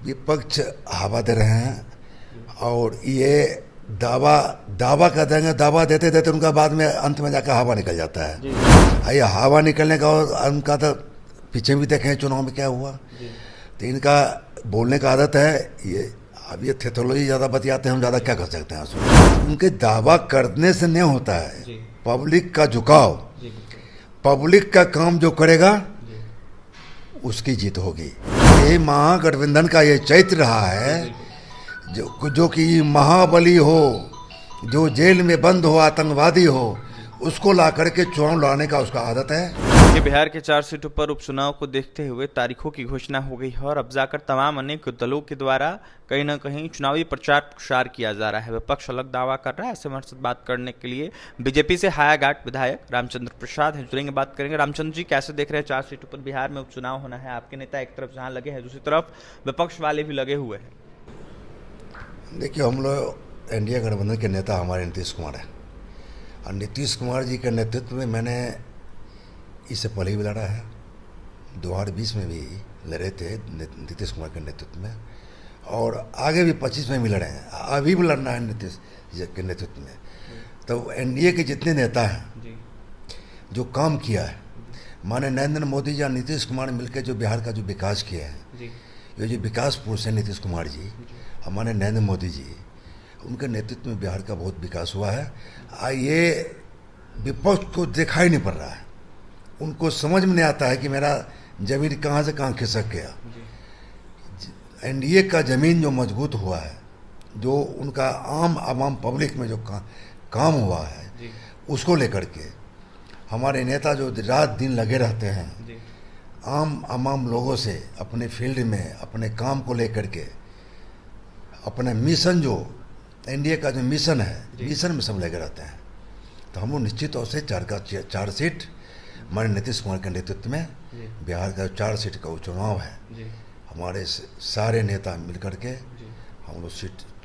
विपक्ष हवा दे रहे हैं और ये दावा कर देंगे। दावा देते देते उनका बाद में अंत में जाकर हवा निकल जाता है। ये हवा निकलने का और उनका तो पीछे भी देखें चुनाव में क्या हुआ। तो इनका बोलने का आदत है ये। अब ये थेथोलॉजी ज़्यादा बतियाते हैं, हम ज़्यादा क्या कर सकते हैं उसमें। उनके दावा करने से नहीं होता है, पब्लिक का झुकाव, पब्लिक का काम जो करेगा उसकी जीत होगी। ये महागठबंधन का ये चैत्र रहा है जो कि महाबली हो, जो जेल में बंद हो, आतंकवादी हो, उसको ला करके चुनाव लड़ाने का उसका आदत है। बिहार के 4 सीटों पर उपचुनाव को देखते हुए तारीखों की घोषणा हो गई है और अब जाकर तमाम अनेक दलों के द्वारा कहीं ना कहीं चुनावी प्रचार प्रसार किया जा रहा है। विपक्ष अलग दावा कर रहा है। ऐसे हमारे साथ बात करने के लिए बीजेपी से हायाघाट विधायक रामचंद्र प्रसाद हैं, जुड़ेंगे, बात करेंगे। रामचंद्र जी, कैसे देख रहे हैं 4 सीटों पर बिहार में उपचुनाव होना है? आपके नेता एक तरफ जहाँ लगे हैं, दूसरी तरफ विपक्ष वाले भी लगे हुए हैं। देखिए, हम लोग एनडीए गठबंधन के नेता हमारे नीतीश कुमार हैं और नीतीश कुमार जी के नेतृत्व में मैंने इससे पहले भी लड़ा है। 2020 में भी लड़े थे नीतीश कुमार के नेतृत्व में और आगे भी 25 में भी लड़े हैं। अभी भी लड़ना है नीतीश जी के नेतृत्व में। तो एनडीए के जितने नेता हैं जो काम किया है, माने नरेंद्र मोदी जी और नीतीश कुमार मिलकर जो बिहार का जो विकास किया है, ये जो विकास पुरुष है नीतीश कुमार जी, हमारे नरेंद्र मोदी जी, उनके नेतृत्व में बिहार का बहुत विकास हुआ है। ये विपक्ष को दिखाई नहीं पड़ रहा है, उनको समझ में नहीं आता है कि मेरा जमीन कहाँ से कहाँ खिसक गया। एनडीए का ज़मीन जो मजबूत हुआ है, जो उनका आम पब्लिक में जो काम हुआ है, उसको लेकर के हमारे नेता जो रात दिन लगे रहते हैं आम लोगों से अपने फील्ड में अपने काम को लेकर के, अपने मिशन जो एनडीए का जो मिशन है, मिशन में सब लगे रहते हैं। तो हम लोग निश्चित तौर से 4 सीट हमारे नीतीश कुमार के नेतृत्व में बिहार का 4 सीट का उपचुनाव है, हमारे सारे नेता मिलकर के हम लोग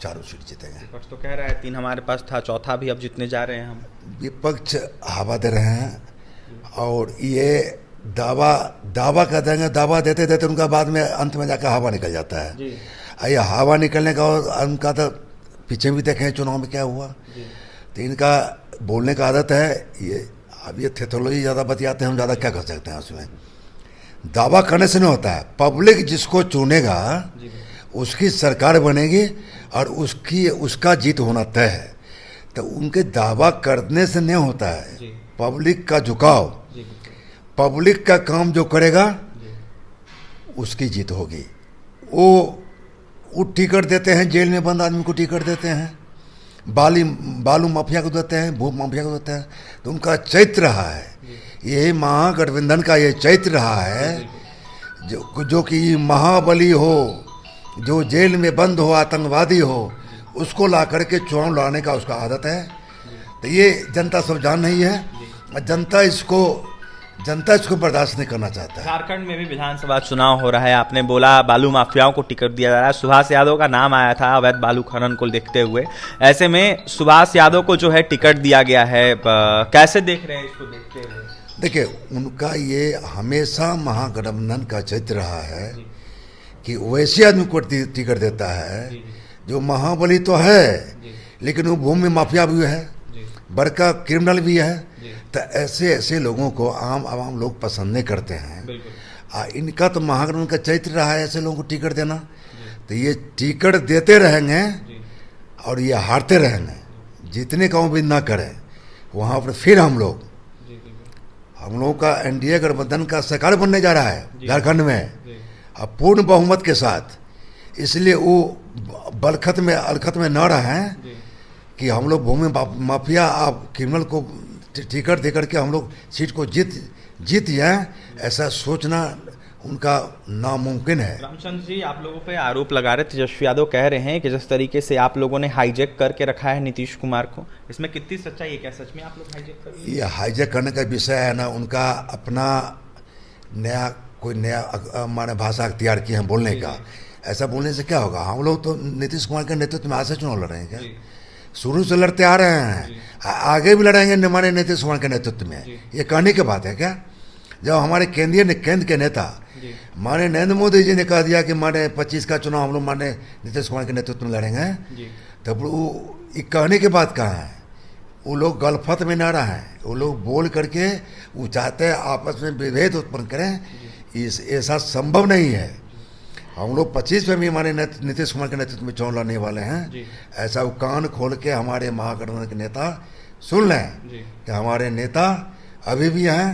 चारों सीट जीतेंगे। विपक्ष तो कह रहा है 3 हमारे पास था, चौथा भी अब जीतने जा रहे हैं हम। विपक्ष हवा दे रहे हैं और ये दावा कर देंगे। दावा देते देते उनका बाद में अंत में जाकर हवा निकल जाता है। ये हवा निकलने का और उनका तो पीछे भी देखें चुनाव में क्या हुआ। तो इनका बोलने का आदत है ये। अब ये थेथोलॉजी ज़्यादा बतियाते हैं, हम ज़्यादा क्या कर सकते हैं उसमें। दावा करने से नहीं होता है, पब्लिक जिसको चुनेगा उसकी सरकार बनेगी और उसका जीत होना तय है। तो उनके दावा करने से नहीं होता है, पब्लिक का झुकाव, पब्लिक का काम जो करेगा उसकी जीत होगी। वो टिकट देते हैं, जेल में बंद आदमी को टिकट देते हैं, बालू माफिया को देते हैं, भू माफिया को देते हैं। तो उनका चैत्र रहा है, ये महागठबंधन का ये चैत्र रहा है जो कि महाबली हो, जो जेल में बंद हो, आतंकवादी हो, उसको ला करके चुनाव लड़ाने का उसका आदत है। तो ये जनता सब जान नहीं है और जनता इसको बर्दाश्त नहीं करना चाहता है। झारखंड में भी विधानसभा चुनाव हो रहा है। आपने बोला बालू माफियाओं को टिकट दिया जा रहा है। सुभाष यादव का नाम आया था अवैध बालू खनन को देखते हुए। ऐसे में सुभाष यादव को जो है टिकट दिया गया है, कैसे देख रहे हैं इसको देखते हुए? देखिए, उनका ये हमेशा महागठबंधन का चरित्र रहा है कि वैसे आदमी को टिकट देता है जो महाबली तो है लेकिन वो भूमि माफिया भी है, बड़का क्रिमिनल भी है। तो ऐसे लोगों को आम लोग पसंद नहीं करते हैं। इनका तो महागठबंधन का चरित्र रहा है ऐसे लोगों को टिकट देना। तो ये टिकट देते रहेंगे और ये हारते रहेंगे, जितने का उम्मीद ना करें। वहाँ पर फिर हम लोगों का एनडीए गठबंधन का सरकार बनने जा रहा है झारखंड में, अब पूर्ण बहुमत के साथ। इसलिए वो अलखत में न रहे कि हम लोग भूमि माफिया आप क्रिमिनल को टिकट दे करके हम लोग सीट को जीत जाए, ऐसा सोचना उनका नामुमकिन है। रामचंद्र जी, आप लोगों पे आरोप लगा रहे तेजस्वी यादव कह रहे हैं कि जिस तरीके से आप लोगों ने हाईजैक करके रखा है नीतीश कुमार को, इसमें कितनी सच्चाई है? क्या सच में आप लोग हाईजैक कर रहे हैं? ये हाईजैक करने का विषय है ना, उनका अपना कोई नया माने भाषा अख्तियार की है बोलने का। ऐसा बोलने से क्या होगा? हम लोग तो नीतीश कुमार के नेतृत्व में आज से चुनाव लड़ रहे हैं क्या? शुरू से लड़ते आ रहे हैं, आगे भी लड़ेंगे हमारे नीतीश कुमार के नेतृत्व में। ये कहने की बात है क्या? जब हमारे केंद्र के नेता जी। माने नरेंद्र मोदी जी ने कह दिया कि माने 25 का चुनाव हम लोग माने नीतीश कुमार के नेतृत्व में लड़ेंगे, जी। तब वो ये कहने के बाद कहाँ है? वो लोग गलफत में ना रहे हैं, वो लोग बोल करके वो चाहते हैं आपस में विभेद उत्पन्न करें, ऐसा संभव नहीं है। हम लोग 25 में भी हमारे नीतीश कुमार के नेतृत्व में चुनाव लड़ने वाले हैं। ऐसा वो कान खोल के हमारे महागठबंधन के नेता सुन लें कि हमारे नेता अभी भी हैं,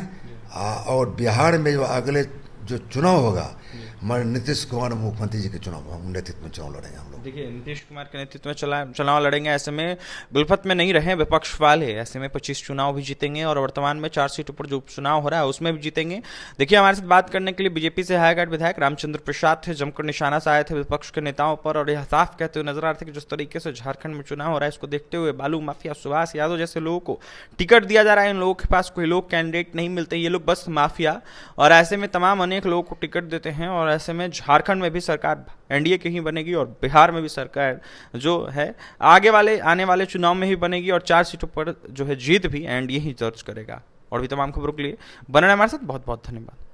और बिहार में जो अगले जो चुनाव होगा हमारे नीतीश कुमार मुख्यमंत्री जी के चुनाव नेतृत्व में चुनाव लड़ेंगे हम लोग। देखिए, नीतीश कुमार के नेतृत्व में चुनाव लड़ेंगे, ऐसे में गुलफत में नहीं रहे विपक्ष वाले, ऐसे में 25 चुनाव भी जीतेंगे और वर्तमान में 4 सीटों पर जो उपचुनाव हो रहा है उसमें भी जीतेंगे। देखिए, हमारे साथ बात करने के लिए बीजेपी से हाईगढ़ विधायक रामचंद्र प्रसाद थे, जमकर निशाना से आए थे विपक्ष के नेताओं पर और यह साफ कहते हुए नजर आ रहे थे कि जिस तरीके से झारखंड में चुनाव हो रहा है इसको देखते हुए बालू माफिया सुभाष यादव जैसे लोगों को टिकट दिया जा रहा है, इन लोगों के पास कोई लोग कैंडिडेट नहीं मिलते, ये लोग बस माफिया, और ऐसे में तमाम अनेक लोगों को टिकट देते हैं और ऐसे में झारखंड में भी सरकार एनडीए की ही बनेगी और बिहार में भी सरकार जो है आने वाले चुनाव में ही बनेगी और 4 सीटों पर जो है जीत भी एनडीए ही दर्ज करेगा। और भी तमाम खबरों के लिए बने रहें हमारे साथ। बहुत बहुत धन्यवाद।